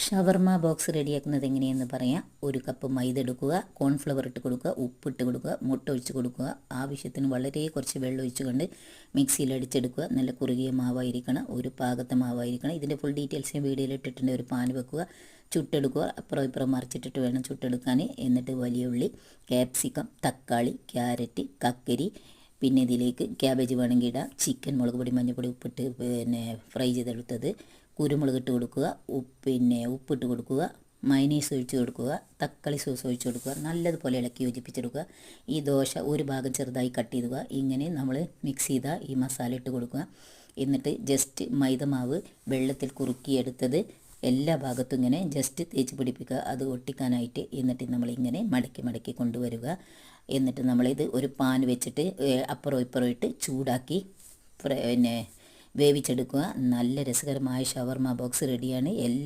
ഷവർമ box റെഡിയാക്കുന്നത് എങ്ങനെയെന്ന് പറയാം. ഒരു കപ്പ് മൈദ എടുക്കുക, കോൺഫ്ലവർ ഇട്ട് കൊടുക്കുക, ഉപ്പിട്ട് കൊടുക്കുക, മുട്ട ഒഴിച്ച് കൊടുക്കുക, ആവശ്യത്തിന് വളരെ കുറച്ച് വെള്ളം ഒഴിച്ചുകൊണ്ട് മിക്സിയിൽ അടിച്ചെടുക്കുക. നല്ല കുറുകിയ മാവായിരിക്കണം, ഒരു പാകത്തെ മാവായിരിക്കണം. ഇതിൻ്റെ ഫുൾ ഡീറ്റെയിൽസ് ഞാൻ വീഡിയോയിൽ ഇട്ടിട്ടുണ്ട്. ഒരു പാൻ വെക്കുക, ചുട്ടെടുക്കുക, അപ്പുറം ഇപ്പുറം മറിച്ചിട്ടിട്ട് വേണം ചുട്ടെടുക്കാൻ. എന്നിട്ട് വലിയ ഉള്ളി, ക്യാപ്സിക്കം, തക്കാളി, ക്യാരറ്റ്, കക്കരി, പിന്നെ ഇതിലേക്ക് ക്യാബേജ് വേണമെങ്കിൽ ഇടാം, ചിക്കൻ, മുളക് പൊടി, മഞ്ഞൾപ്പൊടി, ഉപ്പിട്ട് ഫ്രൈ ചെയ്തെടുത്തത്, കുരുമുളക് ഇട്ട് കൊടുക്കുക, ഉപ്പിട്ട് കൊടുക്കുക, മയനീസ് ഒഴിച്ച് കൊടുക്കുക, തക്കാളി സോസ് ഒഴിച്ച് കൊടുക്കുക, നല്ലതുപോലെ ഇളക്കി യോജിപ്പിച്ചെടുക്കുക. ഈ ദോശ ഒരു ഭാഗം ചെറുതായി കട്ട് ചെയ്യുക. ഇങ്ങനെ നമ്മൾ മിക്സ് ചെയ്ത ഈ മസാല ഇട്ട് കൊടുക്കുക. എന്നിട്ട് ജസ്റ്റ് മൈദമാവ് വെള്ളത്തിൽ കുറുക്കിയെടുത്തത് എല്ലാ ഭാഗത്തും ഇങ്ങനെ ജസ്റ്റ് തേച്ച് പിടിപ്പിക്കുക, അത് ഒട്ടിക്കാനായിട്ട്. എന്നിട്ട് നമ്മളിങ്ങനെ മടക്കി മടക്കി കൊണ്ടുവരിക. എന്നിട്ട് നമ്മളിത് ഒരു പാൻ വെച്ചിട്ട് അപ്പുറം ഇപ്പുറം ഇട്ട് ചൂടാക്കി വേവിച്ചെടുക്കുക. നല്ല രസകരമായ ഷവർമ ബോക്സ് റെഡിയാണ്.